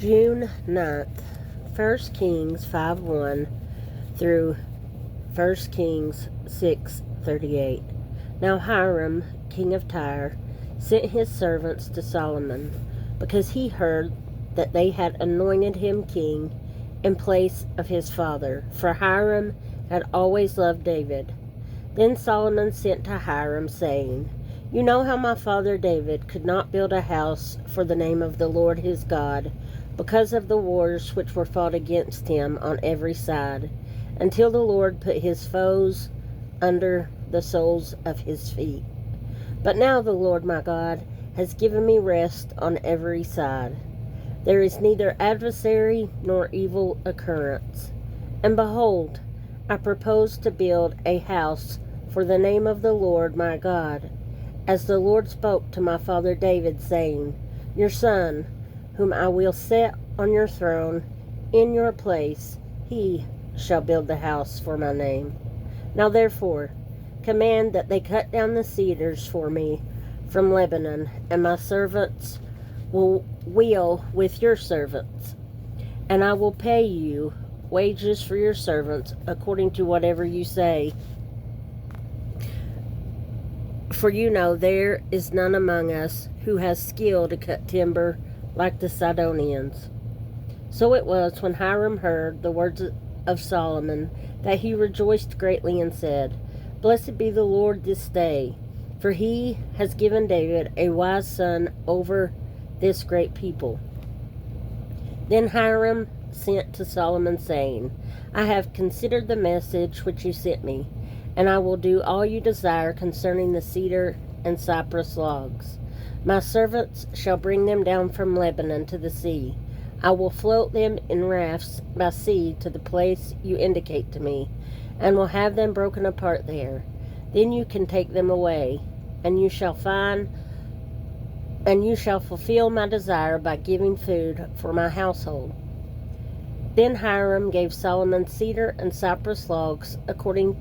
June 9th, 1 Kings 5:1 through 1 Kings 6:38. Now Hiram, king of Tyre, sent his servants to Solomon, because he heard that they had anointed him king in place of his father, for Hiram had always loved David. Then Solomon sent to Hiram, saying, You know how my father David could not build a house for the name of the Lord his God, because of the wars which were fought against him on every side, until the Lord put his foes under the soles of his feet. But now the Lord my God has given me rest on every side. There is neither adversary nor evil occurrence. And behold, I propose to build a house for the name of the Lord my God, as the Lord spoke to my father David, saying, Your son, whom I will set on your throne in your place, he shall build the house for my name. Now therefore, command that they cut down the cedars for me from Lebanon, and my servants will with your servants, and I will pay you wages for your servants according to whatever you say. For you know there is none among us who has skill to cut timber like the Sidonians. So it was, when Hiram heard the words of Solomon, that he rejoiced greatly and said, Blessed be the Lord this day, for he has given David a wise son over this great people. Then Hiram sent to Solomon, saying, I have considered the message which you sent me, and I will do all you desire concerning the cedar and cypress logs. My servants shall bring them down from Lebanon to the sea. I will float them in rafts by sea to the place you indicate to me, and will have them broken apart there. Then you can take them away, and you shall fulfill my desire by giving food for my household. Then Hiram gave Solomon cedar and cypress logs according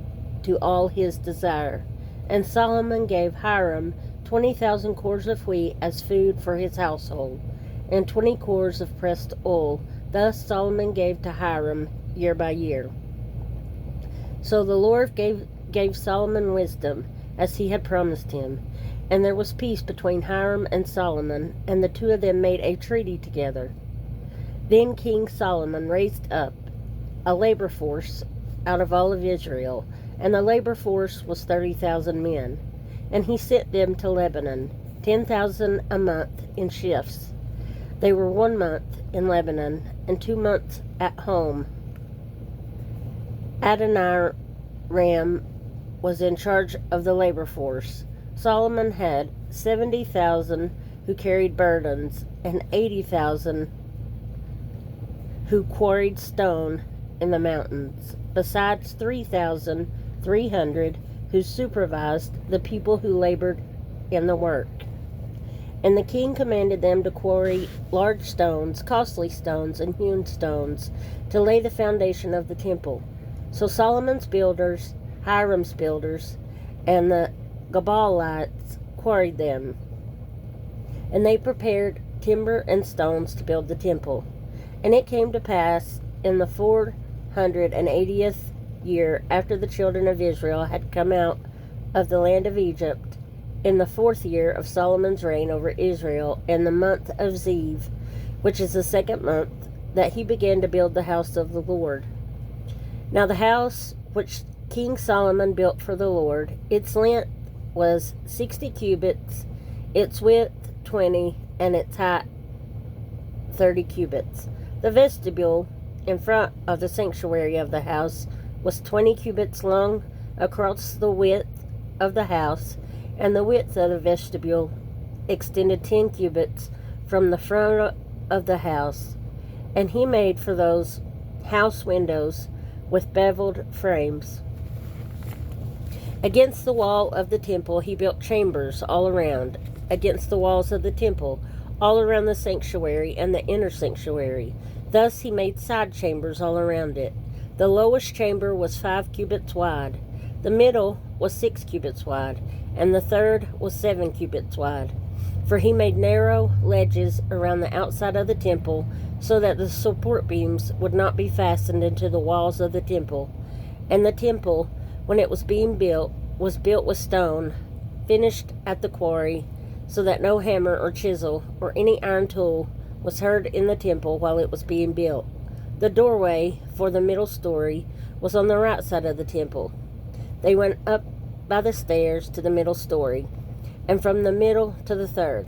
to all his desire. And Solomon gave Hiram 20,000 cores of wheat as food for his household, and 20 cores of pressed oil. Thus Solomon gave to Hiram year by year. So the Lord gave Solomon wisdom, as he had promised him. And there was peace between Hiram and Solomon, and the two of them made a treaty together. Then King Solomon raised up a labor force out of all of Israel, and the labor force was 30,000 men. And he sent them to Lebanon, 10,000 a month in shifts. They were 1 month in Lebanon, and 2 months at home. Adoniram was in charge of the labor force. Solomon had 70,000 who carried burdens, and 80,000 who quarried stone in the mountains, besides 3,300 who supervised the people who labored in the work. And the king commanded them to quarry large stones, costly stones, and hewn stones, to lay the foundation of the temple. So Solomon's builders, Hiram's builders, and the Gabalites quarried them. And they prepared timber and stones to build the temple. And it came to pass in the 480th year after the children of Israel had come out of the land of Egypt, in the 4th year of Solomon's reign over Israel, in the month of Ziv, which is the 2nd month, that he began to build the house of the Lord. Now the house which King Solomon built for the Lord, its length was 60 cubits, its width 20, and its height 30 cubits. The vestibule in front of the sanctuary of the house was 20 cubits long across the width of the house, and the width of the vestibule extended 10 cubits from the front of the house. And he made for those house windows with beveled frames. Against the wall of the temple he built chambers all around, against the walls of the temple, all around the sanctuary and the inner sanctuary. Thus he made side chambers all around it. The lowest chamber was 5 cubits wide, the middle was 6 cubits wide, and the third was 7 cubits wide. For he made narrow ledges around the outside of the temple, so that the support beams would not be fastened into the walls of the temple. And the temple, when it was being built, was built with stone, finished at the quarry, so that no hammer or chisel or any iron tool was heard in the temple while it was being built. The doorway for the middle story was on the right side of the temple. They went up by the stairs to the middle story, and from the middle to the third.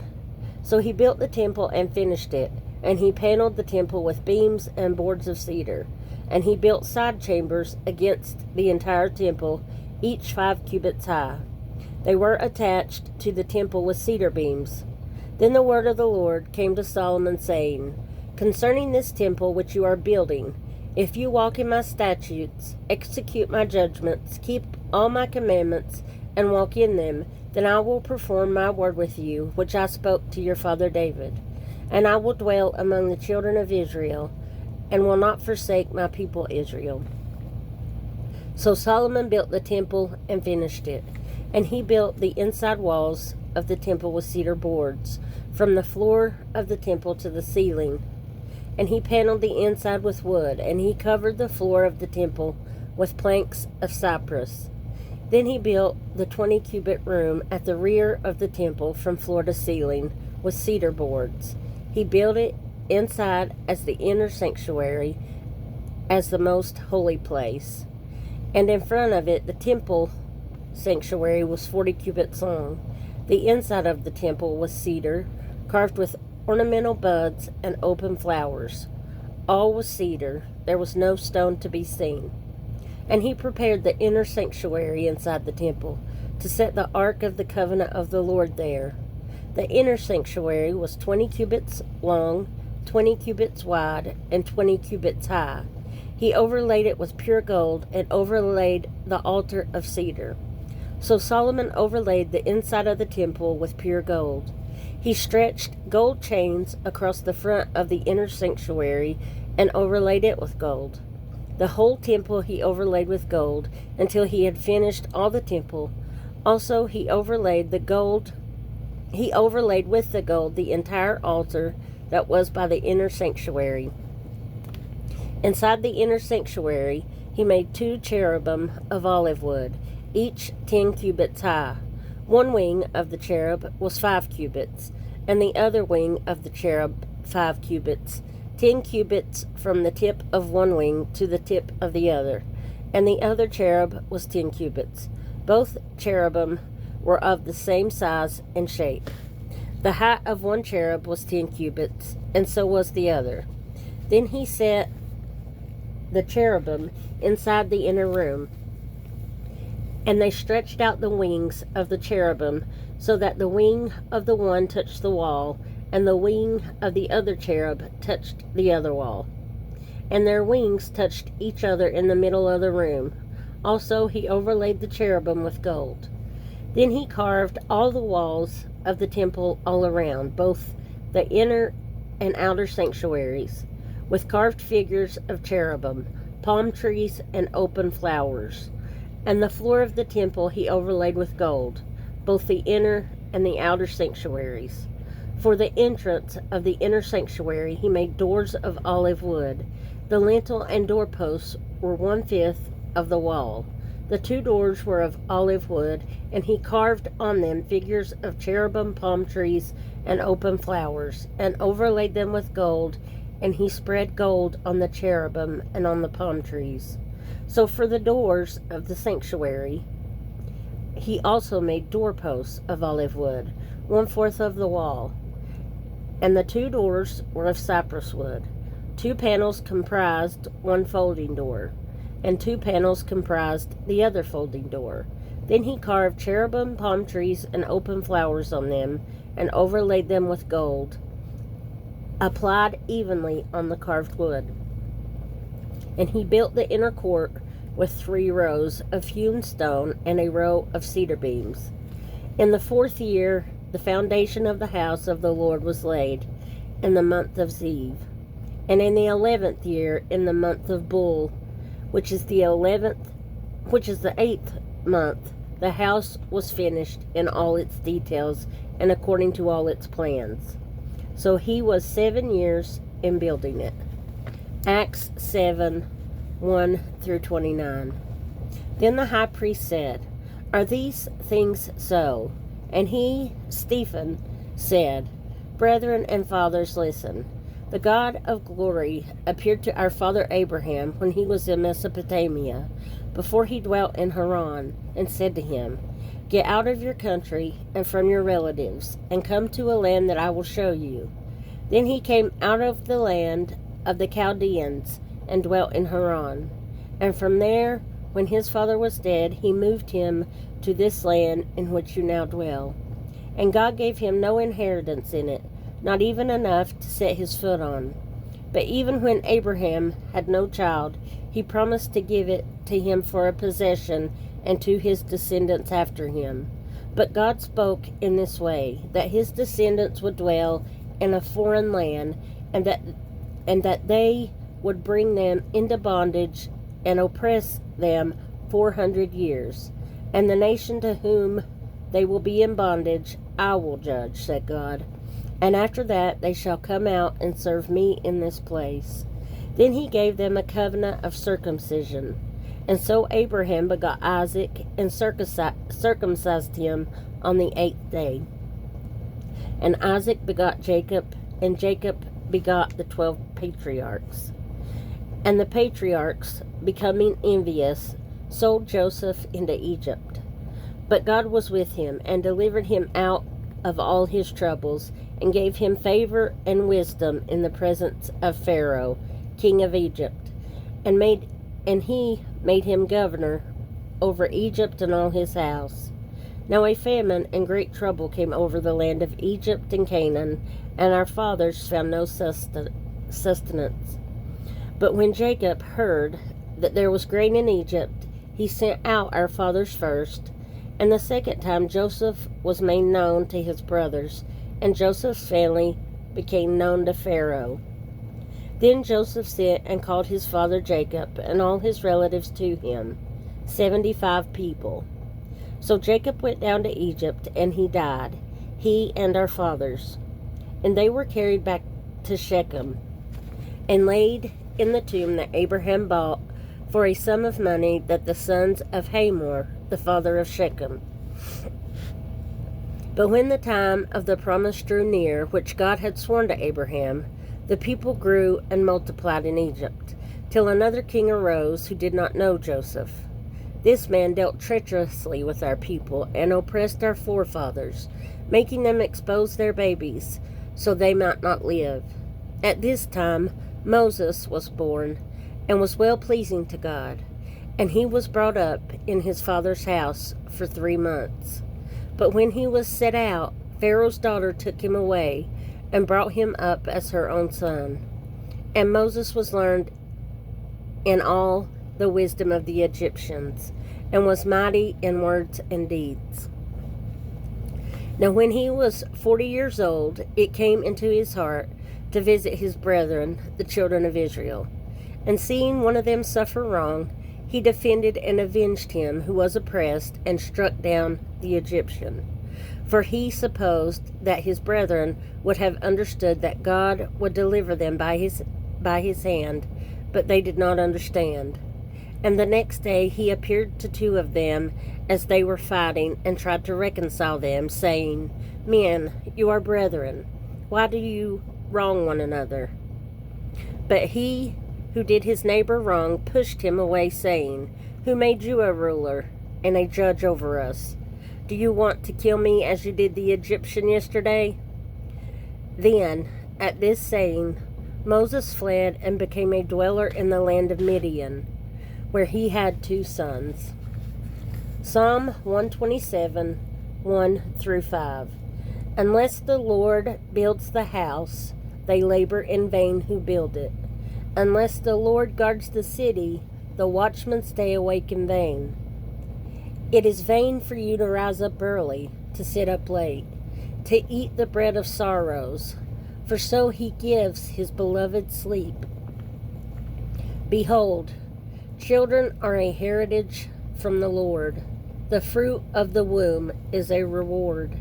So he built the temple and finished it, and he paneled the temple with beams and boards of cedar. And he built side chambers against the entire temple, each 5 cubits high. They were attached to the temple with cedar beams. Then the word of the Lord came to Solomon, saying, Concerning this temple which you are building, if you walk in my statutes, execute my judgments, keep all my commandments, and walk in them, then I will perform my word with you, which I spoke to your father David. And I will dwell among the children of Israel, and will not forsake my people Israel. So Solomon built the temple and finished it. And he built the inside walls of the temple with cedar boards, from the floor of the temple to the ceiling. And he paneled the inside with wood, and he covered the floor of the temple with planks of cypress. Then he built the 20-cubit room at the rear of the temple from floor to ceiling with cedar boards. He built it inside as the inner sanctuary, as the most holy place. And in front of it, the temple sanctuary was 40 cubits long. The inside of the temple was cedar, carved with ornamental buds and open flowers. All was cedar. There was no stone to be seen. And he prepared the inner sanctuary inside the temple, to set the ark of the covenant of the Lord there. The inner sanctuary was 20 cubits long, 20 cubits wide, and 20 cubits high. He overlaid it with pure gold, and overlaid the altar of cedar. So Solomon overlaid the inside of the temple with pure gold. He stretched gold chains across the front of the inner sanctuary and overlaid it with gold. The whole temple he overlaid with gold until he had finished all the temple. Also he overlaid with the gold the entire altar that was by the inner sanctuary. Inside the inner sanctuary he made 2 cherubim of olive wood, each 10 cubits high. One wing of the cherub was 5 cubits, and the other wing of the cherub 5 cubits, 10 cubits from the tip of one wing to the tip of the other, and the other cherub was 10 cubits. Both cherubim were of the same size and shape. The height of one cherub was 10 cubits, and so was the other. Then he set the cherubim inside the inner room, and they stretched out the wings of the cherubim so that the wing of the one touched the wall, and the wing of the other cherub touched the other wall. And their wings touched each other in the middle of the room. Also he overlaid the cherubim with gold. Then he carved all the walls of the temple all around, both the inner and outer sanctuaries, with carved figures of cherubim, palm trees, and open flowers. And the floor of the temple he overlaid with gold, both the inner and the outer sanctuaries. For the entrance of the inner sanctuary he made doors of olive wood. The lintel and doorposts were 1/5 of the wall. The 2 doors were of olive wood, and he carved on them figures of cherubim, palm trees, and open flowers, and overlaid them with gold, and he spread gold on the cherubim and on the palm trees. So for the doors of the sanctuary he also made doorposts of olive wood, 1/4 of the wall. And the 2 doors were of cypress wood. 2 panels comprised one folding door, and 2 panels comprised the other folding door. Then he carved cherubim, palm trees, and open flowers on them, and overlaid them with gold, applied evenly on the carved wood. And he built the inner court with 3 rows of hewn stone and a row of cedar beams. In the 4th year, the foundation of the house of the Lord was laid, in the month of Ziv. And in the 11th year, in the month of Bul, which is the 8th month, the house was finished in all its details and according to all its plans. So he was 7 years in building it. Acts 7:1-29. Then the high priest said, "Are these things so?" And he, Stephen, said, "Brethren and fathers, listen. The God of glory appeared to our father Abraham when he was in Mesopotamia, before he dwelt in Haran, and said to him, 'Get out of your country and from your relatives, and come to a land that I will show you.' Then he came out of the land of the Chaldeans and dwelt in Haran. And from there, when his father was dead, he moved him to this land in which you now dwell. And God gave him no inheritance in it, not even enough to set his foot on. But even when Abraham had no child, he promised to give it to him for a possession and to his descendants after him. But God spoke in this way, that his descendants would dwell in a foreign land, and that they would bring them into bondage and oppress them 400 years. And the nation to whom they will be in bondage I will judge, said God. And after that they shall come out and serve me in this place." Then he gave them a covenant of circumcision. And so Abraham begot Isaac and circumcised him on the 8th day. And Isaac begot Jacob, and Jacob begot the 12 patriarchs. And the patriarchs, becoming envious, sold Joseph into Egypt. But God was with him, and delivered him out of all his troubles, and gave him favor and wisdom in the presence of Pharaoh, king of Egypt, and he made him governor over Egypt and all his house. Now a famine and great trouble came over the land of Egypt and Canaan, and our fathers found no sustenance. But when Jacob heard that there was grain in Egypt, he sent out our fathers first. And the second time Joseph was made known to his brothers, and Joseph's family became known to Pharaoh. Then Joseph sent and called his father Jacob and all his relatives to him, 75 people. So Jacob went down to Egypt, and he died, he and our fathers. And they were carried back to Shechem, and laid in the tomb that Abraham bought for a sum of money that the sons of Hamor, the father of Shechem. But when the time of the promise drew near, which God had sworn to Abraham, the people grew and multiplied in Egypt, till another king arose who did not know Joseph. This man dealt treacherously with our people and oppressed our forefathers, making them expose their babies, so they might not live. At this time Moses was born, and was well-pleasing to God, and he was brought up in his father's house for 3 months. But when he was set out, Pharaoh's daughter took him away, and brought him up as her own son. And Moses was learned in all the wisdom of the Egyptians, and was mighty in words and deeds. Now when he was 40 years old, it came into his heart to visit his brethren, the children of Israel. And seeing one of them suffer wrong, he defended and avenged him who was oppressed, and struck down the Egyptian. For he supposed that his brethren would have understood that God would deliver them by his hand, but they did not understand. And the next day he appeared to 2 of them as they were fighting, and tried to reconcile them, saying, "Men, you are brethren. Why do you wrong one another?" But he who did his neighbor wrong pushed him away, saying, "Who made you a ruler and a judge over us? Do you want to kill me as you did the Egyptian yesterday?" Then, at this saying, Moses fled and became a dweller in the land of Midian, where he had 2 sons. Psalm 127, 1-5. Unless the Lord builds the house, they labor in vain who build it. Unless the Lord guards the city, the watchmen stay awake in vain. It is vain for you to rise up early, to sit up late, to eat the bread of sorrows, for so he gives his beloved sleep. Behold, children are a heritage from the Lord. The fruit of the womb is a reward.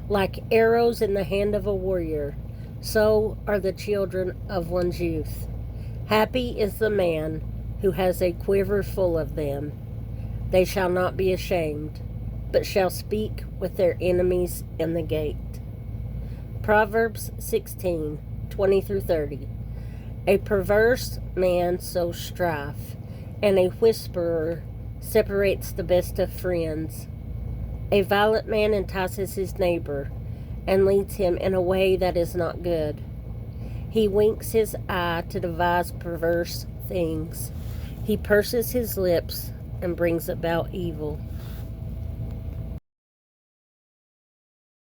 Like arrows in the hand of a warrior, so are the children of one's youth. Happy is the man who has a quiver full of them. They shall not be ashamed, but shall speak with their enemies in the gate. Proverbs 16:20-30. A perverse man sows strife, and a whisperer separates the best of friends. A violent man entices his neighbor and leads him in a way that is not good. He winks his eye to devise perverse things. He purses his lips and brings about evil.